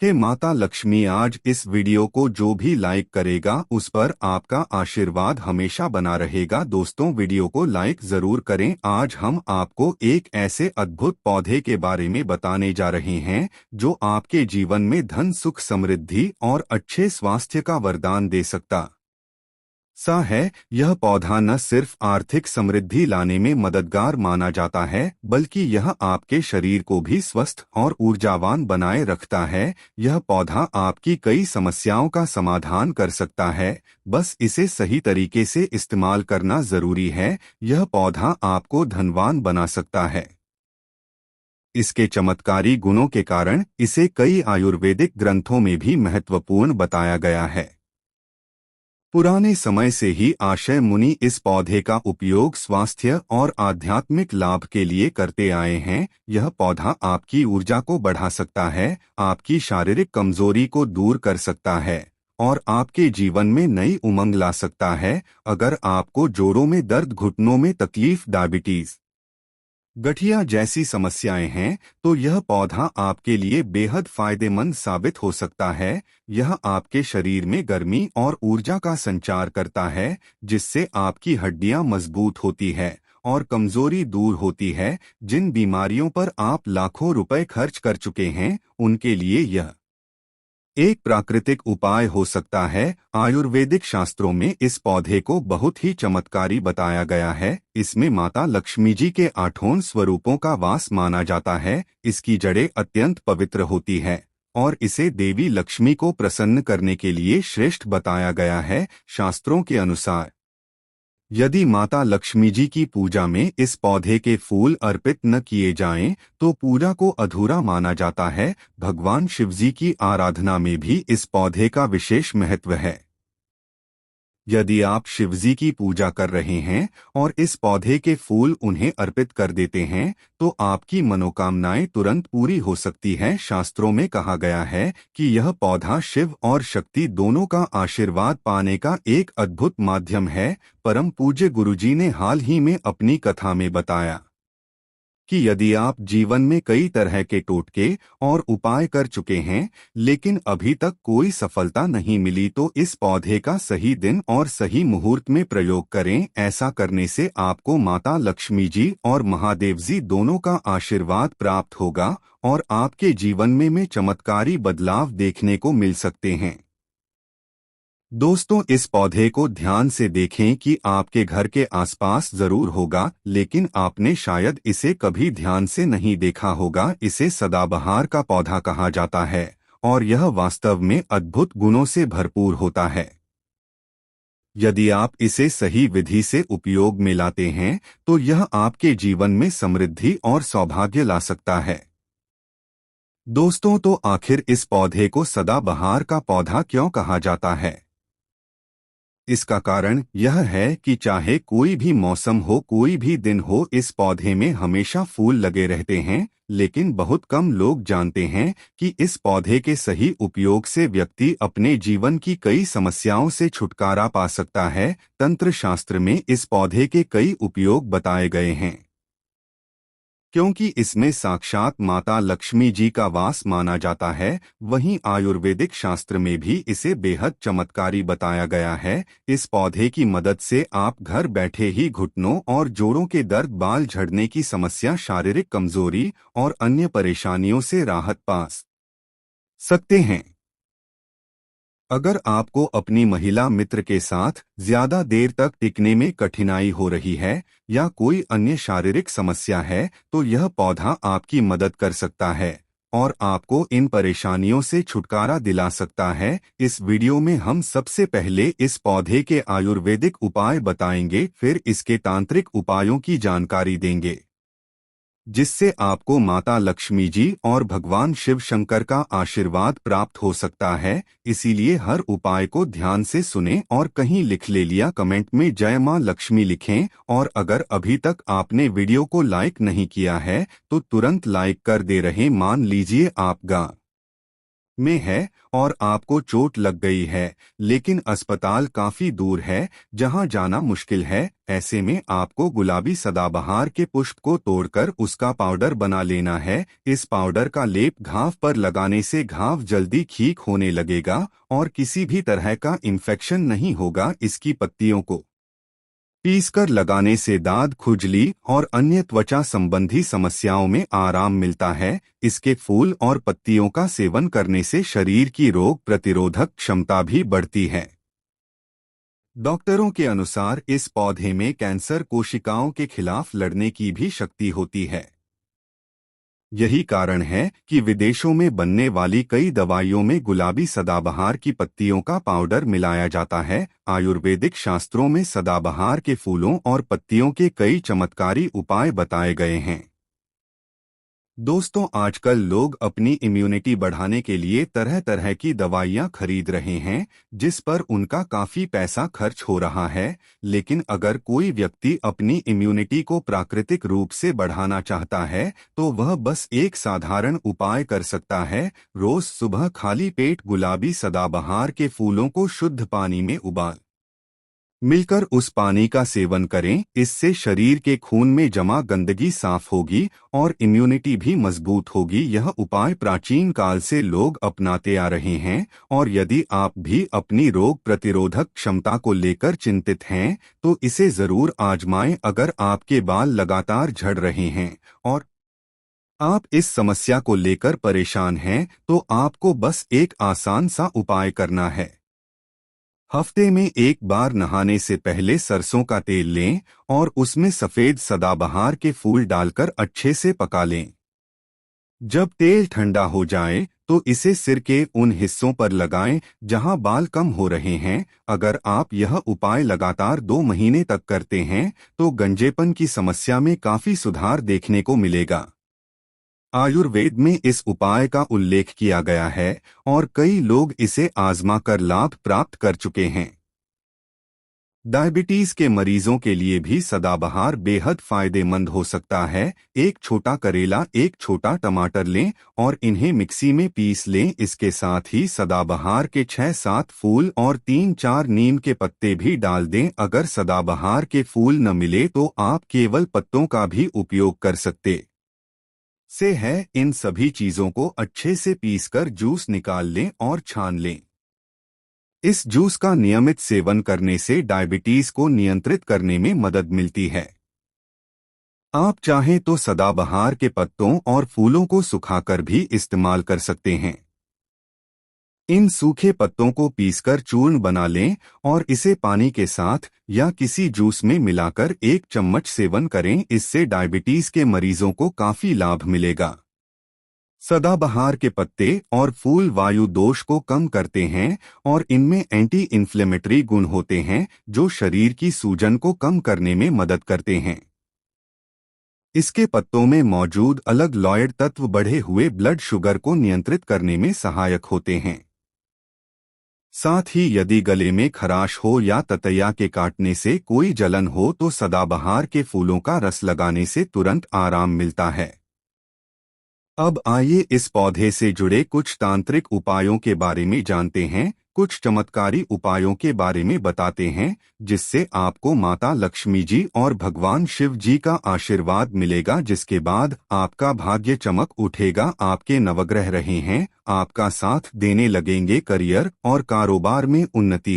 हे माता लक्ष्मी, आज इस वीडियो को जो भी लाइक करेगा उस पर आपका आशीर्वाद हमेशा बना रहेगा। दोस्तों, वीडियो को लाइक जरूर करें। आज हम आपको एक ऐसे अद्भुत पौधे के बारे में बताने जा रहे हैं जो आपके जीवन में धन, सुख, समृद्धि और अच्छे स्वास्थ्य का वरदान दे सकता है। यह पौधा न सिर्फ आर्थिक समृद्धि लाने में मददगार माना जाता है, बल्कि यह आपके शरीर को भी स्वस्थ और ऊर्जावान बनाए रखता है। यह पौधा आपकी कई समस्याओं का समाधान कर सकता है, बस इसे सही तरीके से इस्तेमाल करना जरूरी है। यह पौधा आपको धनवान बना सकता है। इसके चमत्कारी गुणों के कारण इसे कई आयुर्वेदिक ग्रंथों में भी महत्वपूर्ण बताया गया है। पुराने समय से ही आशय मुनि इस पौधे का उपयोग स्वास्थ्य और आध्यात्मिक लाभ के लिए करते आए हैं। यह पौधा आपकी ऊर्जा को बढ़ा सकता है, आपकी शारीरिक कमजोरी को दूर कर सकता है और आपके जीवन में नई उमंग ला सकता है। अगर आपको जोड़ों में दर्द, घुटनों में तकलीफ, डायबिटीज, गठिया जैसी समस्याएं हैं, तो यह पौधा आपके लिए बेहद फायदेमंद साबित हो सकता है। यह आपके शरीर में गर्मी और ऊर्जा का संचार करता है, जिससे आपकी हड्डियां मजबूत होती है और कमजोरी दूर होती है। जिन बीमारियों पर आप लाखों रुपए खर्च कर चुके हैं, उनके लिए यह एक प्राकृतिक उपाय हो सकता है। आयुर्वेदिक शास्त्रों में इस पौधे को बहुत ही चमत्कारी बताया गया है। इसमें माता लक्ष्मी जी के 8 स्वरूपों का वास माना जाता है। इसकी जड़ें अत्यंत पवित्र होती है और इसे देवी लक्ष्मी को प्रसन्न करने के लिए श्रेष्ठ बताया गया है। शास्त्रों के अनुसार यदि माता लक्ष्मी जी की पूजा में इस पौधे के फूल अर्पित न किए जाएं, तो पूजा को अधूरा माना जाता है। भगवान शिवजी की आराधना में भी इस पौधे का विशेष महत्व है। यदि आप शिवजी की पूजा कर रहे हैं और इस पौधे के फूल उन्हें अर्पित कर देते हैं, तो आपकी मनोकामनाएं तुरंत पूरी हो सकती हैं। शास्त्रों में कहा गया है कि यह पौधा शिव और शक्ति दोनों का आशीर्वाद पाने का एक अद्भुत माध्यम है। परम पूज्य गुरुजी ने हाल ही में अपनी कथा में बताया कि यदि आप जीवन में कई तरह के टोटके और उपाय कर चुके हैं, लेकिन अभी तक कोई सफलता नहीं मिली, तो इस पौधे का सही दिन और सही मुहूर्त में प्रयोग करें। ऐसा करने से आपको माता लक्ष्मी जी और महादेव जी दोनों का आशीर्वाद प्राप्त होगा और आपके जीवन में चमत्कारी बदलाव देखने को मिल सकते हैं। दोस्तों, इस पौधे को ध्यान से देखें कि आपके घर के आसपास जरूर होगा, लेकिन आपने शायद इसे कभी ध्यान से नहीं देखा होगा। इसे सदाबहार का पौधा कहा जाता है और यह वास्तव में अद्भुत गुणों से भरपूर होता है। यदि आप इसे सही विधि से उपयोग में लाते हैं, तो यह आपके जीवन में समृद्धि और सौभाग्य ला सकता है। दोस्तों, तो आखिर इस पौधे को सदाबहार का पौधा क्यों कहा जाता है? इसका कारण यह है कि चाहे कोई भी मौसम हो, कोई भी दिन हो, इस पौधे में हमेशा फूल लगे रहते हैं। लेकिन बहुत कम लोग जानते हैं कि इस पौधे के सही उपयोग से व्यक्ति अपने जीवन की कई समस्याओं से छुटकारा पा सकता है। तंत्र शास्त्र में इस पौधे के कई उपयोग बताए गए हैं, क्योंकि इसमें साक्षात माता लक्ष्मी जी का वास माना जाता है। वहीं आयुर्वेदिक शास्त्र में भी इसे बेहद चमत्कारी बताया गया है। इस पौधे की मदद से आप घर बैठे ही घुटनों और जोड़ों के दर्द, बाल झड़ने की समस्या, शारीरिक कमजोरी और अन्य परेशानियों से राहत पा सकते हैं। अगर आपको अपनी महिला मित्र के साथ ज्यादा देर तक टिकने में कठिनाई हो रही है या कोई अन्य शारीरिक समस्या है, तो यह पौधा आपकी मदद कर सकता है और आपको इन परेशानियों से छुटकारा दिला सकता है। इस वीडियो में हम सबसे पहले इस पौधे के आयुर्वेदिक उपाय बताएंगे, फिर इसके तांत्रिक उपायों की जानकारी देंगे, जिससे आपको माता लक्ष्मी जी और भगवान शिव शंकर का आशीर्वाद प्राप्त हो सकता है। इसीलिए हर उपाय को ध्यान से सुनें और कहीं लिख ले लिया कमेंट में जय मां लक्ष्मी लिखें। और अगर अभी तक आपने वीडियो को लाइक नहीं किया है, तो तुरंत लाइक कर दे रहे। मान लीजिए आप में है और आपको चोट लग गई है, लेकिन अस्पताल काफी दूर है जहां जाना मुश्किल है, ऐसे में आपको गुलाबी सदाबहार के पुष्प को तोड़कर उसका पाउडर बना लेना है। इस पाउडर का लेप घाव पर लगाने से घाव जल्दी ठीक होने लगेगा और किसी भी तरह का इन्फेक्शन नहीं होगा। इसकी पत्तियों को पीसकर लगाने से दाद, खुजली और अन्य त्वचा संबंधी समस्याओं में आराम मिलता है। इसके फूल और पत्तियों का सेवन करने से शरीर की रोग प्रतिरोधक क्षमता भी बढ़ती है। डॉक्टरों के अनुसार इस पौधे में कैंसर कोशिकाओं के खिलाफ लड़ने की भी शक्ति होती है। यही कारण है कि विदेशों में बनने वाली कई दवाइयों में गुलाबी सदाबहार की पत्तियों का पाउडर मिलाया जाता है। आयुर्वेदिक शास्त्रों में सदाबहार के फूलों और पत्तियों के कई चमत्कारी उपाय बताए गए हैं। दोस्तों, आजकल लोग अपनी इम्यूनिटी बढ़ाने के लिए तरह तरह की दवाइयां खरीद रहे हैं, जिस पर उनका काफी पैसा खर्च हो रहा है। लेकिन अगर कोई व्यक्ति अपनी इम्यूनिटी को प्राकृतिक रूप से बढ़ाना चाहता है, तो वह बस एक साधारण उपाय कर सकता है। रोज सुबह खाली पेट गुलाबी सदाबहार के फूलों को शुद्ध पानी में उबाल मिलकर उस पानी का सेवन करें। इससे शरीर के खून में जमा गंदगी साफ होगी और इम्यूनिटी भी मजबूत होगी। यह उपाय प्राचीन काल से लोग अपनाते आ रहे हैं और यदि आप भी अपनी रोग प्रतिरोधक क्षमता को लेकर चिंतित हैं, तो इसे जरूर आजमाएं। अगर आपके बाल लगातार झड़ रहे हैं और आप इस समस्या को लेकर परेशान हैं, तो आपको बस एक आसान सा उपाय करना है। हफ्ते में एक बार नहाने से पहले सरसों का तेल लें और उसमें सफेद सदाबहार के फूल डालकर अच्छे से पका लें। जब तेल ठंडा हो जाए तो इसे सिर के उन हिस्सों पर लगाएं जहां बाल कम हो रहे हैं। अगर आप यह उपाय लगातार 2 महीने तक करते हैं, तो गंजेपन की समस्या में काफी सुधार देखने को मिलेगा। आयुर्वेद में इस उपाय का उल्लेख किया गया है और कई लोग इसे आजमा कर लाभ प्राप्त कर चुके हैं। डायबिटीज के मरीजों के लिए भी सदाबहार बेहद फायदेमंद हो सकता है। एक छोटा करेला, एक छोटा टमाटर लें और इन्हें मिक्सी में पीस लें। इसके साथ ही सदाबहार के 6-7 फूल और 3-4 नीम के पत्ते भी डाल दें। अगर सदाबहार के फूल न मिले तो आप केवल पत्तों का भी उपयोग कर सकते हैं। इन सभी चीजों को अच्छे से पीसकर जूस निकाल लें और छान लें। इस जूस का नियमित सेवन करने से डायबिटीज को नियंत्रित करने में मदद मिलती है। आप चाहें तो सदाबहार के पत्तों और फूलों को सुखाकर भी इस्तेमाल कर सकते हैं। इन सूखे पत्तों को पीसकर चूर्ण बना लें और इसे पानी के साथ या किसी जूस में मिलाकर 1 चम्मच सेवन करें। इससे डायबिटीज के मरीजों को काफी लाभ मिलेगा। सदाबहार के पत्ते और फूल वायु दोष को कम करते हैं और इनमें एंटी इन्फ्लेमेटरी गुण होते हैं, जो शरीर की सूजन को कम करने में मदद करते हैं। इसके पत्तों में मौजूद अलग लॉयड तत्व बढ़े हुए ब्लड शुगर को नियंत्रित करने में सहायक होते हैं। साथ ही यदि गले में खराश हो या ततैया के काटने से कोई जलन हो, तो सदाबहार के फूलों का रस लगाने से तुरंत आराम मिलता है। अब आइए इस पौधे से जुड़े कुछ तांत्रिक उपायों के बारे में जानते हैं। कुछ चमत्कारी उपायों के बारे में बताते हैं, जिससे आपको माता लक्ष्मी जी और भगवान शिव जी का आशीर्वाद मिलेगा, जिसके बाद आपका भाग्य चमक उठेगा। आपके नवग्रह रहे हैं, आपका साथ देने लगेंगे, करियर और कारोबार में उन्नति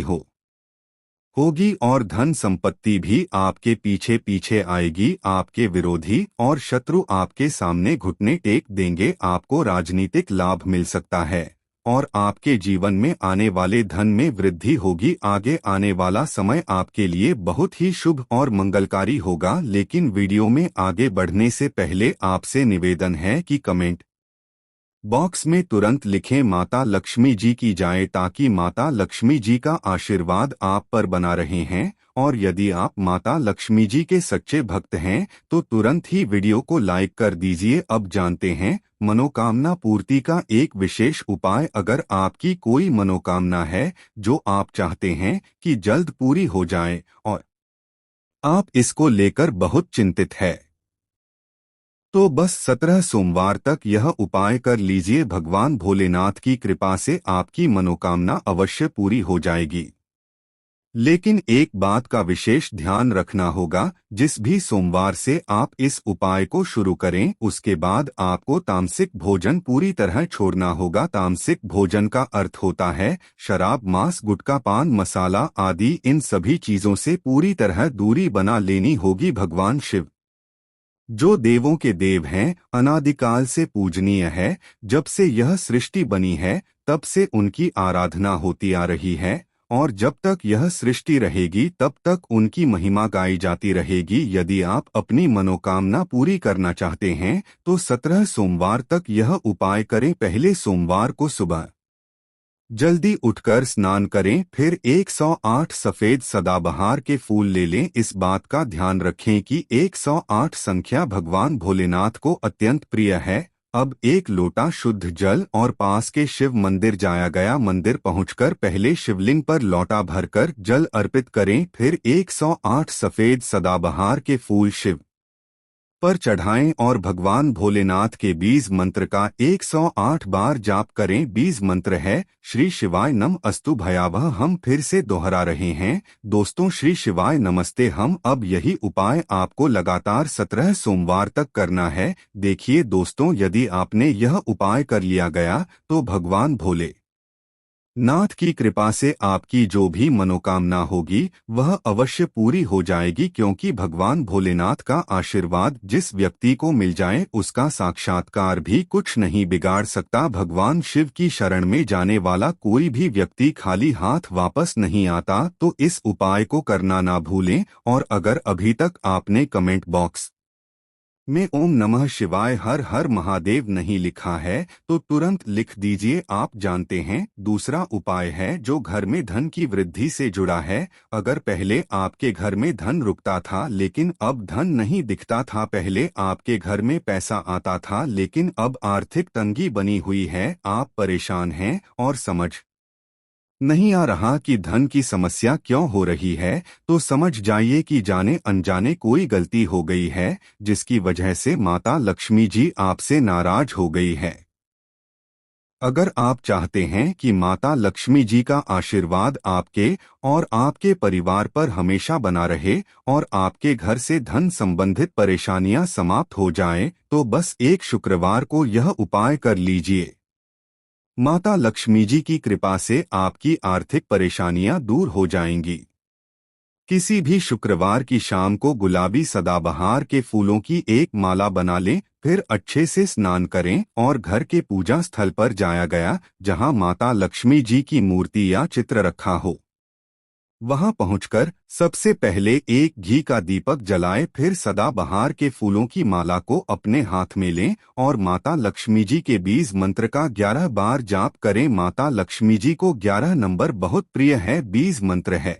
होगी और धन संपत्ति भी आपके पीछे पीछे आएगी। आपके विरोधी और शत्रु आपके सामने घुटने टेक देंगे। आपको राजनीतिक लाभ मिल सकता है और आपके जीवन में आने वाले धन में वृद्धि होगी। आगे आने वाला समय आपके लिए बहुत ही शुभ और मंगलकारी होगा। लेकिन वीडियो में आगे बढ़ने से पहले आपसे निवेदन है कि कमेंट बॉक्स में तुरंत लिखें माता लक्ष्मी जी की जाए, ताकि माता लक्ष्मी जी का आशीर्वाद आप पर बना रहे हैं। और यदि आप माता लक्ष्मी जी के सच्चे भक्त हैं, तो तुरंत ही वीडियो को लाइक कर दीजिए। अब जानते हैं मनोकामना पूर्ति का एक विशेष उपाय। अगर आपकी कोई मनोकामना है जो आप चाहते हैं कि जल्द पूरी हो जाए और आप इसको लेकर बहुत चिंतित है, तो बस 17 सोमवार तक यह उपाय कर लीजिए। भगवान भोलेनाथ की कृपा से आपकी मनोकामना अवश्य पूरी हो जाएगी। लेकिन एक बात का विशेष ध्यान रखना होगा, जिस भी सोमवार से आप इस उपाय को शुरू करें उसके बाद आपको तामसिक भोजन पूरी तरह छोड़ना होगा। तामसिक भोजन का अर्थ होता है शराब, मांस, गुटखा, पान मसाला आदि। इन सभी चीजों से पूरी तरह दूरी बना लेनी होगी। भगवान शिव जो देवों के देव हैं, अनादिकाल से पूजनीय है। जब से यह सृष्टि बनी है तब से उनकी आराधना होती आ रही है और जब तक यह सृष्टि रहेगी तब तक उनकी महिमा गाई जाती रहेगी। यदि आप अपनी मनोकामना पूरी करना चाहते हैं तो 17 सोमवार तक यह उपाय करें। पहले सोमवार को सुबह जल्दी उठकर स्नान करें, फिर 108 सफेद सदाबहार के फूल ले लें। इस बात का ध्यान रखें कि 108 संख्या भगवान भोलेनाथ को अत्यंत प्रिय है। अब एक लोटा शुद्ध जल और पास के शिव मंदिर जाया गया मंदिर पहुंचकर पहले शिवलिंग पर लोटा भरकर जल अर्पित करें, फिर 108 सफेद सदाबहार के फूल शिव पर चढ़ाएं और भगवान भोलेनाथ के बीज मंत्र का 108 बार जाप करें। बीज मंत्र है श्री शिवाय नम अस्तु भयावह। हम फिर से दोहरा रहे हैं दोस्तों, श्री शिवाय नमस्ते। हम अब यही उपाय आपको लगातार 17 सोमवार तक करना है। देखिए दोस्तों, यदि आपने यह उपाय कर लिया गया तो भगवान भोले नाथ की कृपा से आपकी जो भी मनोकामना होगी वह अवश्य पूरी हो जाएगी, क्योंकि भगवान भोलेनाथ का आशीर्वाद जिस व्यक्ति को मिल जाए उसका साक्षात्कार भी कुछ नहीं बिगाड़ सकता। भगवान शिव की शरण में जाने वाला कोई भी व्यक्ति खाली हाथ वापस नहीं आता। तो इस उपाय को करना ना भूलें। और अगर अभी तक आपने कमेंट बॉक्स में ओम नमः शिवाय हर हर महादेव नहीं लिखा है तो तुरंत लिख दीजिए। आप जानते हैं दूसरा उपाय है जो घर में धन की वृद्धि से जुड़ा है। अगर पहले आपके घर में धन रुकता था लेकिन अब धन नहीं दिखता था, पहले आपके घर में पैसा आता था लेकिन अब आर्थिक तंगी बनी हुई है, आप परेशान हैं और समझ नहीं आ रहा कि धन की समस्या क्यों हो रही है, तो समझ जाइए कि जाने अनजाने कोई गलती हो गई है जिसकी वजह से माता लक्ष्मी जी आपसे नाराज हो गई है। अगर आप चाहते हैं कि माता लक्ष्मी जी का आशीर्वाद आपके और आपके परिवार पर हमेशा बना रहे और आपके घर से धन संबंधित परेशानियां समाप्त हो जाएं, तो बस एक शुक्रवार को यह उपाय कर लीजिए। माता लक्ष्मी जी की कृपा से आपकी आर्थिक परेशानियां दूर हो जाएंगी। किसी भी शुक्रवार की शाम को गुलाबी सदाबहार के फूलों की एक माला बना लें, फिर अच्छे से स्नान करें और घर के पूजा स्थल पर जाया गया जहां माता लक्ष्मी जी की मूर्ति या चित्र रखा हो, वहां पहुंचकर सबसे पहले एक घी का दीपक जलाएं, फिर सदाबहार के फूलों की माला को अपने हाथ में लें और माता लक्ष्मी जी के बीज मंत्र का 11 बार जाप करें। माता लक्ष्मी जी को 11 नंबर बहुत प्रिय है। बीज मंत्र है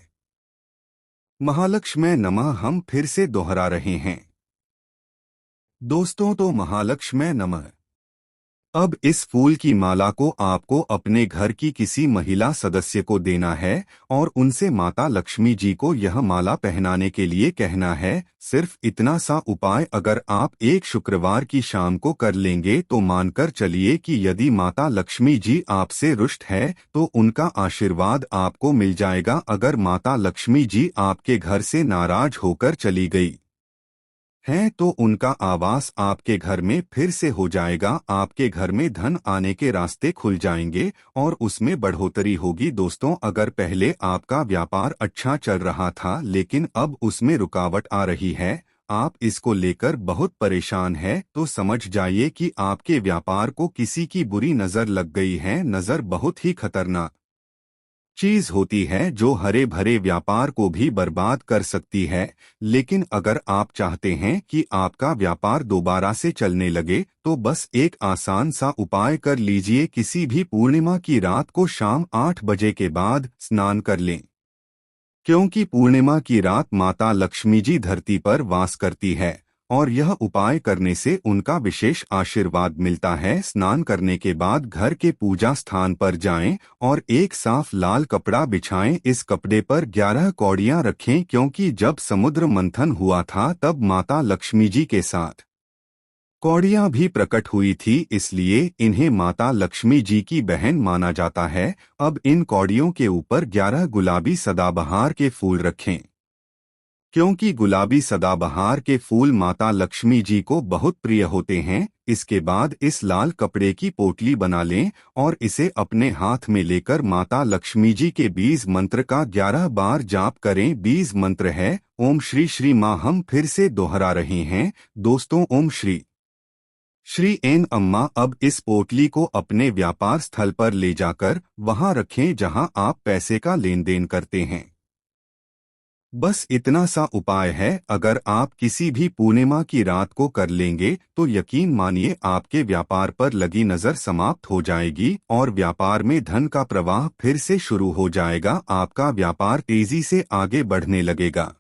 महालक्ष्मी नमः। हम फिर से दोहरा रहे हैं दोस्तों, तो महालक्ष्मी नमः। अब इस फूल की माला को आपको अपने घर की किसी महिला सदस्य को देना है और उनसे माता लक्ष्मी जी को यह माला पहनाने के लिए कहना है। सिर्फ इतना सा उपाय अगर आप एक शुक्रवार की शाम को कर लेंगे तो मानकर चलिए कि यदि माता लक्ष्मी जी आपसे रुष्ट है तो उनका आशीर्वाद आपको मिल जाएगा। अगर माता लक्ष्मी जी आपके घर से नाराज होकर चली गई हैं तो उनका आवास आपके घर में फिर से हो जाएगा। आपके घर में धन आने के रास्ते खुल जाएंगे और उसमें बढ़ोतरी होगी। दोस्तों, अगर पहले आपका व्यापार अच्छा चल रहा था लेकिन अब उसमें रुकावट आ रही है, आप इसको लेकर बहुत परेशान हैं, तो समझ जाइए कि आपके व्यापार को किसी की बुरी नज़र लग गई है। नज़र बहुत ही खतरनाक चीज होती है जो हरे भरे व्यापार को भी बर्बाद कर सकती है। लेकिन अगर आप चाहते हैं कि आपका व्यापार दोबारा से चलने लगे तो बस एक आसान सा उपाय कर लीजिए। किसी भी पूर्णिमा की रात को शाम 8 बजे के बाद स्नान कर लें, क्योंकि पूर्णिमा की रात माता लक्ष्मी जी धरती पर वास करती है और यह उपाय करने से उनका विशेष आशीर्वाद मिलता है। स्नान करने के बाद घर के पूजा स्थान पर जाएं और एक साफ लाल कपड़ा बिछाएं। इस कपड़े पर 11 कौड़ियां रखें, क्योंकि जब समुद्र मंथन हुआ था तब माता लक्ष्मी जी के साथ कौड़ियाँ भी प्रकट हुई थी, इसलिए इन्हें माता लक्ष्मी जी की बहन माना जाता है। अब इन कौड़ियों के ऊपर 11 गुलाबी सदाबहार के फूल रखें, क्योंकि गुलाबी सदाबहार के फूल माता लक्ष्मी जी को बहुत प्रिय होते हैं। इसके बाद इस लाल कपड़े की पोटली बना लें और इसे अपने हाथ में लेकर माता लक्ष्मी जी के बीज मंत्र का 11 बार जाप करें। बीज मंत्र है ओम श्री श्री माँ। हम फिर से दोहरा रहे हैं दोस्तों, ओम श्री श्री एन अम्मा। अब इस पोटली को अपने व्यापार स्थल पर ले जाकर वहां रखें जहां आप पैसे का लेन देन करते हैं। बस इतना सा उपाय है, अगर आप किसी भी पूर्णिमा की रात को कर लेंगे तो यकीन मानिए आपके व्यापार पर लगी नजर समाप्त हो जाएगी और व्यापार में धन का प्रवाह फिर से शुरू हो जाएगा। आपका व्यापार तेजी से आगे बढ़ने लगेगा।